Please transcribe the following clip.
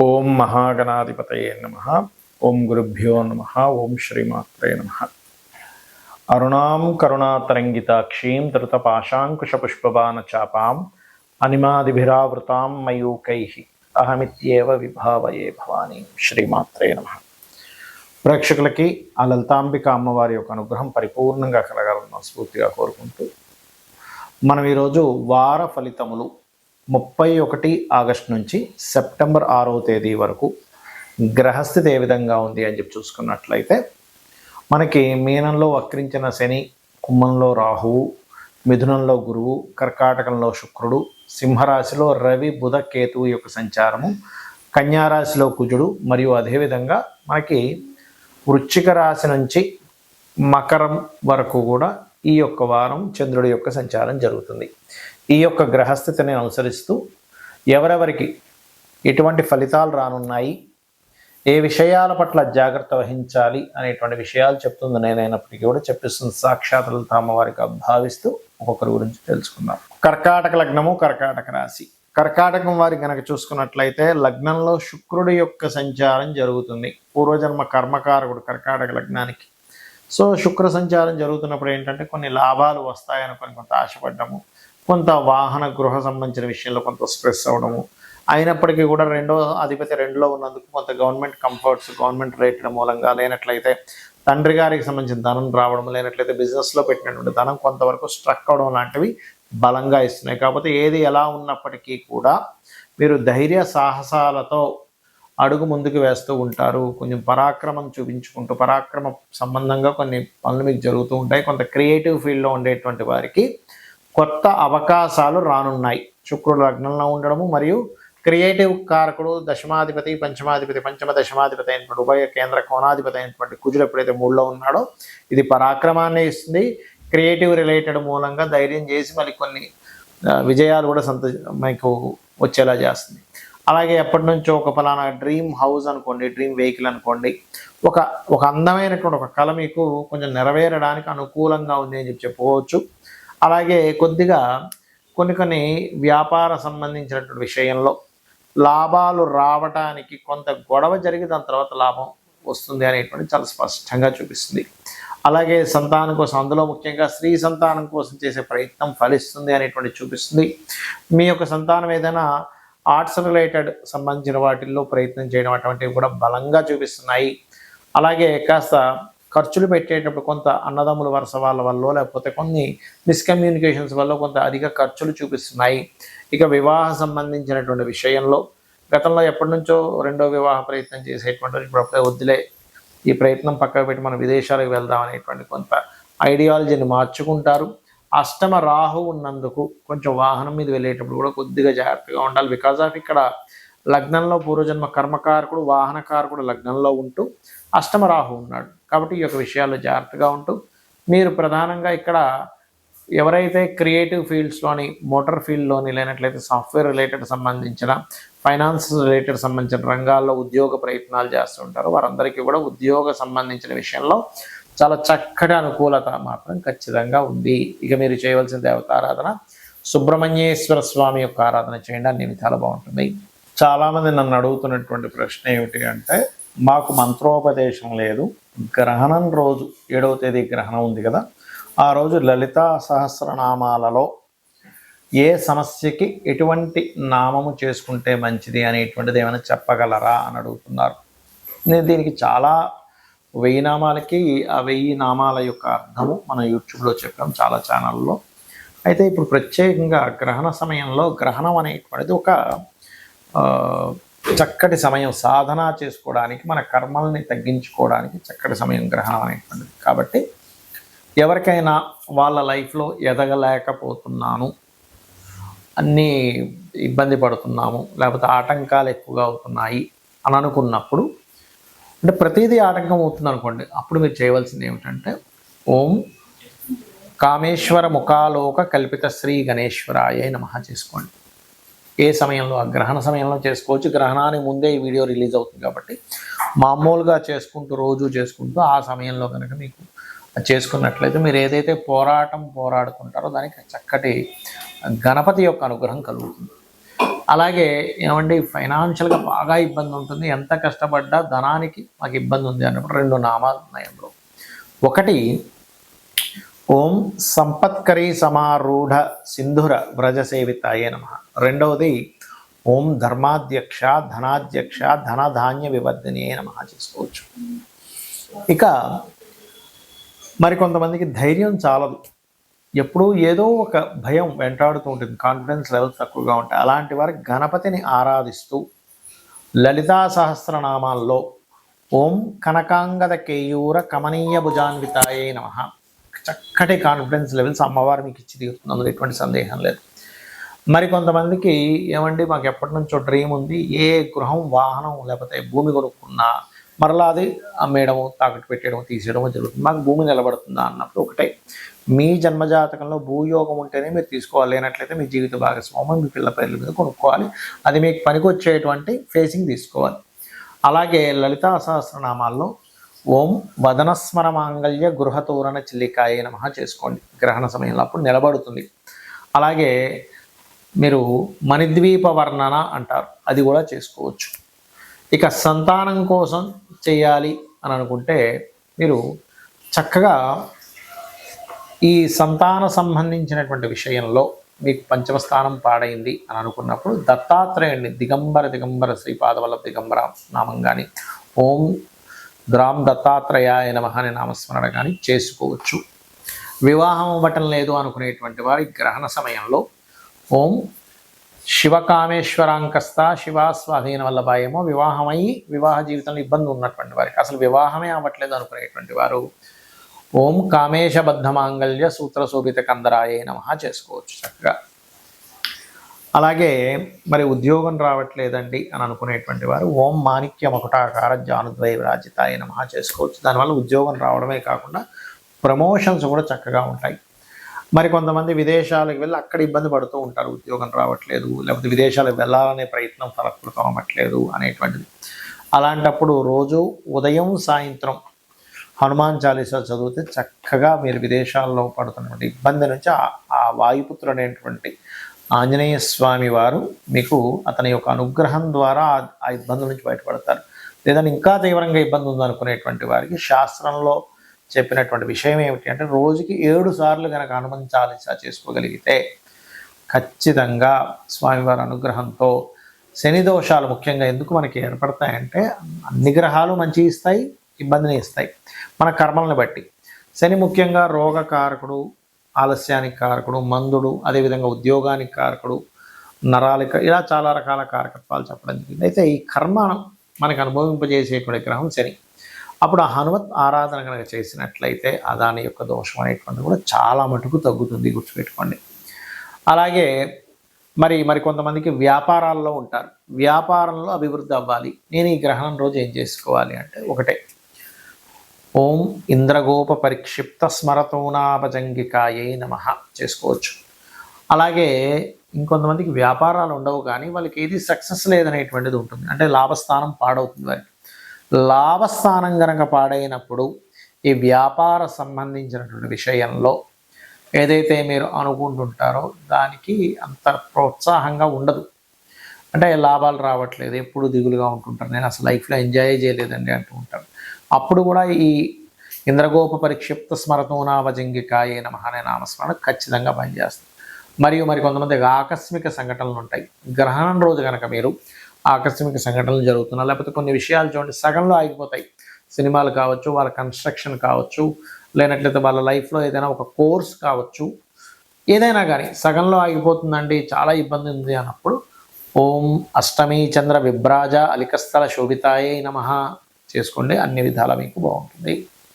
ఓం మహాగణాధిపతయే నమః. ఓం గురుభ్యో నమః. ఓం శ్రీమాత్రే నమః. అరుణాం కరుణాతరంగితాక్షీం ధృతపాశాంకుశపుష్పబాణచాపాం అనిమాదిభిరావృతాం మయూకైః అహమిత్యేవ విభావయే భవానీ. శ్రీమాత్రే నమః. ప్రేక్షకులకి ఆ లలితాంబిక అమ్మవారి యొక్క అనుగ్రహం పరిపూర్ణంగా కలగాలని మనస్ఫూర్తిగా కోరుకుంటూ మనం ఈరోజు వార ఫలితములు 31 ఆగస్టు నుంచి సెప్టెంబర్ 6వ తేదీ వరకు గ్రహస్థితి ఏ విధంగా ఉంది అని చెప్పి చూసుకున్నట్లయితే మనకి మీనంలో వక్రించిన శని, కుంభంలో రాహువు, మిథునంలో గురువు, కర్కాటకంలో శుక్రుడు, సింహరాశిలో రవి, బుధ, కేతువు యొక్క సంచారము, కన్యారాశిలో కుజుడు మరియు అదేవిధంగా మనకి వృశ్చిక రాశి నుంచి మకరం వరకు కూడా ఈ యొక్క వారం చంద్రుడి యొక్క సంచారం జరుగుతుంది. ఈ యొక్క గ్రహస్థితిని అనుసరిస్తూ ఎవరెవరికి ఎటువంటి ఫలితాలు రానున్నాయి, ఏ విషయాల పట్ల జాగ్రత్త వహించాలి అనేటువంటి విషయాలు చెప్తుంది నేనైనప్పటికీ కూడా చెప్పిస్తుంది సాక్షాత్ లలిత అమ్మవారిగా భావిస్తూ ఒక్కొక్కరి గురించి తెలుసుకుందాం. కర్కాటక లగ్నము, కర్కాటక రాశి. కర్కాటకం వారి కనుక చూసుకున్నట్లయితే లగ్నంలో శుక్రుడి యొక్క సంచారం జరుగుతుంది. పూర్వజన్మ కర్మకారకుడు కర్కాటక లగ్నానికి. సో శుక్ర సంచారం జరుగుతున్నప్పుడు ఏంటంటే కొన్ని లాభాలు వస్తాయనుకొని కొంత ఆశపడ్డము, కొంత వాహన గృహ సంబంధించిన విషయంలో కొంత స్ట్రెస్ అవ్వడము, అయినప్పటికీ కూడా రెండో అధిపతి 2లో ఉన్నందుకు కొంత గవర్నమెంట్ కంఫర్ట్స్, గవర్నమెంట్ రేట్ల మూలంగా, లేనట్లయితే తండ్రి గారికి సంబంధించిన ధనం రావడం, లేనట్లయితే బిజినెస్లో పెట్టినటువంటి ధనం కొంతవరకు స్ట్రక్ అవడం లాంటివి బలంగా ఇస్తున్నాయి. కాకపోతే ఏది ఎలా ఉన్నప్పటికీ కూడా మీరు ధైర్య సాహసాలతో అడుగు ముందుకు వేస్తూ ఉంటారు. కొంచెం పరాక్రమం చూపించుకుంటూ పరాక్రమ సంబంధంగా కొన్ని పనులు మీకు జరుగుతూ ఉంటాయి. కొంత క్రియేటివ్ ఫీల్డ్లో ఉండేటువంటి వారికి కొత్త అవకాశాలు రానున్నాయి. శుక్రుడు లగ్నంలో ఉండడము మరియు క్రియేటివ్ కారకుడు దశమాధిపతి, పంచమాధిపతి, పంచమ దశమాధిపతి అయినటువంటి ఉభయ కేంద్ర కోణాధిపతి అయినటువంటి కుజుడు ఎప్పుడైతే 3లో ఉన్నాడో ఇది పరాక్రమాన్ని ఇస్తుంది. క్రియేటివ్ రిలేటెడ్ మూలంగా ధైర్యం చేసి మళ్ళీ కొన్ని విజయాలు కూడా మీకు వచ్చేలా చేస్తుంది. అలాగే ఎప్పటి నుంచో ఒక ఫలానా డ్రీమ్ హౌస్ అనుకోండి, డ్రీమ్ వెహికల్ అనుకోండి, ఒక అందమైనటువంటి ఒక కళ మీకు కొంచెం నెరవేరడానికి అనుకూలంగా ఉంది అని చెప్పుకోవచ్చు. అలాగే కొద్దిగా కొన్ని వ్యాపార సంబంధించినటువంటి విషయంలో లాభాలు రావడానికి కొంత గొడవ జరిగి దాని తర్వాత లాభం వస్తుంది అనేటువంటి చాలా స్పష్టంగా చూపిస్తుంది. అలాగే సంతానం కోసం, అందులో ముఖ్యంగా స్త్రీ సంతానం కోసం చేసే ప్రయత్నం ఫలిస్తుంది అనేటువంటి చూపిస్తుంది. మీ యొక్క సంతానం ఏదైనా ఆర్ట్స్ రిలేటెడ్ సంబంధించిన వాటిల్లో ప్రయత్నం చేయడం అటువంటివి కూడా బలంగా చూపిస్తున్నాయి. అలాగే కాస్త ఖర్చులు పెట్టేటప్పుడు కొంత అన్నదమ్ముల వరుస వాళ్ళ వల్ల లేకపోతే కొన్ని మిస్కమ్యూనికేషన్స్ వల్ల కొంత అధిక ఖర్చులు చూపిస్తున్నాయి. ఇక వివాహ సంబంధించినటువంటి విషయంలో గతంలో ఎప్పటి నుంచో రెండో వివాహ ప్రయత్నం చేసేటువంటి ఇప్పుడు అప్పుడే వద్దులే, ఈ ప్రయత్నం పక్కకు పెట్టి మనం విదేశాలకు వెళ్దాం అనేటువంటి కొంత ఐడియాలజీని మార్చుకుంటారు. అష్టమ రాహు ఉన్నందుకు కొంచెం వాహనం మీద వెళ్ళేటప్పుడు కూడా కొద్దిగా జాగ్రత్తగా ఉండాలి. బికాజ్ ఆఫ్ ఇక్కడ లగ్నంలో పూర్వజన్మ కర్మకారకుడు, వాహనకారకుడు లగ్నంలో ఉంటూ అష్టమ రాహు ఉన్నాడు. కాబట్టి ఈ యొక్క విషయాల్లో జాగ్రత్తగా ఉంటూ మీరు ప్రధానంగా ఇక్కడ ఎవరైతే క్రియేటివ్ ఫీల్డ్స్లోని, మోటార్ ఫీల్డ్లోని, లేనట్లయితే సాఫ్ట్వేర్ రిలేటెడ్ సంబంధించిన, ఫైనాన్స్ రిలేటెడ్ సంబంధించిన రంగాల్లో ఉద్యోగ ప్రయత్నాలు చేస్తూ ఉంటారు వారందరికీ కూడా ఉద్యోగ సంబంధించిన విషయంలో చాలా చక్కటి అనుకూలత మాత్రం ఖచ్చితంగా ఉంది. ఇక మీరు చేయవలసిన దేవతారాధన సుబ్రహ్మణ్యేశ్వర స్వామి యొక్క ఆరాధన చేయండి, అన్ని విధాలు బాగుంటుంది. చాలామంది నన్ను అడుగుతున్నటువంటి ప్రశ్న ఏమిటి అంటే, మాకు మంత్రోపదేశం లేదు, గ్రహణం రోజు 7వ తేదీ గ్రహణం ఉంది కదా, ఆ రోజు లలితా సహస్రనామాలలో ఏ సమస్యకి ఎటువంటి నామము చేసుకుంటే మంచిది అనేటువంటిది ఏమైనా చెప్పగలరా అని అడుగుతున్నారు. నేను దీనికి చాలా 1000 నామాలకి ఆ 1000 నామాల యొక్క అర్థము మనం యూట్యూబ్లో చెప్పాం చాలా ఛానల్లో. అయితే ఇప్పుడు ప్రత్యేకంగా గ్రహణ సమయంలో గ్రహణం అనేటువంటిది ఒక చక్కటి సమయం, సాధన చేసుకోవడానికి, మన కర్మల్ని తగ్గించుకోవడానికి చక్కటి సమయం గ్రహణం అనేటువంటిది. కాబట్టి ఎవరికైనా వాళ్ళ లైఫ్లో ఎదగలేకపోతున్నాను, అన్నీ ఇబ్బంది పడుతున్నాము, లేకపోతే ఆటంకాలు ఎక్కువగా అవుతున్నాయి అని అనుకున్నప్పుడు, అంటే ప్రతిదీ ఆటంకం అవుతుంది అనుకోండి, అప్పుడు మీరు చేయవలసింది ఏమిటంటే ఓం కామేశ్వర ముఖాలోక కల్పిత శ్రీ గణేశ్వరాయ నమః చేసుకోండి. ఏ సమయంలో, ఆ గ్రహణ సమయంలో చేసుకోవచ్చు. గ్రహణానికి ముందే ఈ వీడియో రిలీజ్ అవుతుంది కాబట్టి మామూలుగా చేసుకుంటూ రోజు చేసుకుంటూ ఆ సమయంలో కనుక మీకు చేసుకున్నట్లయితే మీరు ఏదైతే పోరాడుతుంటారో దానికి చక్కటి గణపతి యొక్క అనుగ్రహం కలుగుతుంది. అలాగే ఏమండి ఫైనాన్షియల్గా బాగా ఇబ్బంది ఉంటుంది, ఎంత కష్టపడ్డా ధనానికి మాకు ఇబ్బంది ఉంది అన్నప్పుడు 2 నామాలు ఉన్నాయి అందులో. ఒకటి ఓం సంపత్కరీ సమారూఢ సింధుర వ్రజ సేవితాయే నమః. రెండవది ఓం ధర్మాధ్యక్ష ధనాధ్యక్ష ధనధాన్య వివర్ధినే నమః చేసుకోవచ్చు. ఇక మరికొంతమందికి ధైర్యం చాలదు, ఎప్పుడూ ఏదో ఒక భయం వెంటాడుతూ ఉంటుంది, కాన్ఫిడెన్స్ లెవెల్స్ తక్కువగా ఉంటాయి. అలాంటి వారికి గణపతిని ఆరాధిస్తూ లలితా సహస్రనామాల్లో ఓం కనకాంగద కేయూర కమనీయ భుజాన్వితాయే నమః. చక్కటి కాన్ఫిడెన్స్ లెవెల్స్ అమ్మవారు మీకు ఇచ్చి తీరుతుంది, అందులో ఎటువంటి సందేహం లేదు. మరికొంతమందికి ఏమండి మాకు ఎప్పటి నుంచో డ్రీమ్ ఉంది, ఏ గృహం వాహనం లేకపోతే భూమి కొనుక్కున్నా మరలా అది అమ్మేయడము తాకట్టు పెట్టేయడం తీసేయడము జరుగుతుంది, మాకు భూమి నిలబడుతుందా అన్నప్పుడు ఒకటే మీ జన్మజాతకంలో భూయోగం ఉంటేనే మీరు తీసుకోవాలి, లేనట్లయితే మీ జీవిత భాగస్వామ్యం మీ పిల్ల పేర్ల మీద కొనుక్కోవాలి, అది మీకు పనికొచ్చేటువంటి ఫేసింగ్ తీసుకోవాలి. అలాగే లలితా సహస్రనామాల్లో ఓం వదనస్మర మాంగళ్య గృహతోరణ చిల్లికాయే నమః చేసుకోండి గ్రహణ సమయంలో, అప్పుడు నిలబడుతుంది. అలాగే మీరు మణిద్వీప వర్ణన అంటారు, అది కూడా చేసుకోవచ్చు. ఇక సంతానం కోసం చేయాలి అని అనుకుంటే మీరు చక్కగా ఈ సంతాన సంబంధించినటువంటి విషయంలో మీకు పంచమ స్థానం పాడైంది అని అనుకున్నప్పుడు దత్తాత్రేయుడిని దిగంబర శ్రీపాదవల్లభ దిగంబర నామం కానీ ఓం గ్రామ్ దత్తాత్రేయాయ నమః అనే నామస్మరణ కానీ చేసుకోవచ్చు. వివాహం అవ్వటం లేదు అనుకునేటువంటి వారి గ్రహణ సమయంలో ఓం శివకామేశ్వరాంకస్త శివాస్వాధీన వల్లభాయేమో వివాహమయ్యి వివాహ జీవితంలో ఇబ్బంది ఉన్నటువంటి వారికి, అసలు వివాహమే అవ్వట్లేదు అనుకునేటువంటి వారు ఓం కామేశబద్ధ మాంగళ్య సూత్ర శోభిత కందరాయే నమః చేసుకోవచ్చు చక్కగా. అలాగే మరి ఉద్యోగం రావట్లేదండి అని అనుకునేటువంటి వారు ఓం మాణిక్య మకుటాకార జానుద్వయ విరాజితాయ నమః చేసుకోవచ్చు. దానివల్ల ఉద్యోగం రావడమే కాకుండా ప్రమోషన్స్ కూడా చక్కగా ఉంటాయి. మరి కొంతమంది విదేశాలకు వెళ్ళి అక్కడ ఇబ్బంది పడుతూ ఉంటారు, ఉద్యోగం రావట్లేదు లేకపోతే విదేశాలకు వెళ్ళాలనే ప్రయత్నం ఫలప్రదం అవ్వట్లేదు అనేటువంటిది. అలాంటప్పుడు రోజు ఉదయం సాయంత్రం హనుమాన్ చాలీసా చదివితే చక్కగా మీరు విదేశాల్లో పడుతున్నటువంటి ఇబ్బంది నుంచి ఆ వాయుపుత్రుడు అనేటువంటి ఆంజనేయ స్వామి వారు మీకు అతని యొక్క అనుగ్రహం ద్వారా ఆ ఇబ్బందుల నుంచి బయటపడతారు. లేదంటే ఇంకా తీవ్రంగా ఇబ్బంది ఉందనుకునేటువంటి వారికి శాస్త్రంలో చెప్పినటువంటి విషయం ఏమిటి అంటే రోజుకి 7 సార్లు కనుక హనుమాన్ చాలీసా చేసుకోగలిగితే ఖచ్చితంగా స్వామివారి అనుగ్రహంతో శని దోషాలు ముఖ్యంగా ఎందుకు మనకి ఏర్పడతాయంటే అన్ని గ్రహాలు మంచి ఇస్తాయి, ఇబ్బందిని ఇస్తాయి మన కర్మలను బట్టి. శని ముఖ్యంగా రోగకారకుడు, ఆలస్యానికి కారకుడు, మందుడు, అదేవిధంగా ఉద్యోగానికి కారకుడు, నరాలిక, ఇలా చాలా రకాల కారకత్వాలు చెప్పడం జరిగింది. అయితే ఈ కర్మ మనకు అనుభవింపజేసేటువంటి గ్రహం శని. అప్పుడు ఆ హనుమత్ ఆరాధన కనుక చేసినట్లయితే దాని యొక్క దోషం అనేటువంటిది కూడా చాలా మటుకు తగ్గుతుంది, గుర్తుపెట్టుకోండి. అలాగే మరి కొంతమందికి వ్యాపారాల్లో ఉంటారు, వ్యాపారంలో అభివృద్ధి అవ్వాలి, నేను ఈ గ్రహణం రోజు ఏం చేసుకోవాలి అంటే ఒకటే ఓం ఇంద్రగోప పరిక్షిప్త స్మరతోనాభజంగికాయే నమః చేసుకోవచ్చు. అలాగే ఇంకొంతమందికి వ్యాపారాలు ఉండవు కానీ వాళ్ళకి ఏది సక్సెస్ లేదనేటువంటిది ఉంటుంది, అంటే లాభస్థానం పాడవుతుంది వారికి. లాభస్థానం కనుక పాడైనప్పుడు ఈ వ్యాపార సంబంధించినటువంటి విషయంలో ఏదైతే మీరు అనుకుంటుంటారో దానికి అంత ప్రోత్సాహంగా ఉండదు, అంటే లాభాలు రావట్లేదు, ఎప్పుడు దిగులుగా ఉంటుంటారు, నేను అసలు లైఫ్లో ఎంజాయ్ చేయలేదండి అంటూ ఉంటారు. అప్పుడు కూడా ఈ ఇంద్రగోప పరిక్షిప్త స్మరతోనాభజంగికాయే నమః అనే నామస్మరణ ఖచ్చితంగా పనిచేస్తుంది. మరి కొంతమందికి ఆకస్మిక సంఘటనలు ఉంటాయి. గ్రహణం రోజు కనుక మీరు ఆకస్మిక సంఘటనలు జరుగుతున్నా లేకపోతే కొన్ని విషయాలు చూడండి సగంలో ఆగిపోతాయి, సినిమాలు కావచ్చు, వాళ్ళ కన్స్ట్రక్షన్ కావచ్చు, లేనట్లయితే వాళ్ళ లైఫ్లో ఏదైనా ఒక కోర్స్ కావచ్చు, ఏదైనా కానీ సగంలో ఆగిపోతుందండి, చాలా ఇబ్బంది ఉంది అన్నప్పుడు ఓం అష్టమీ చంద్ర విభ్రాజ అలికస్థల శోభితాయే నమః చేసుకోండి, అన్ని విధాలా మీకు బాగుంటుంది.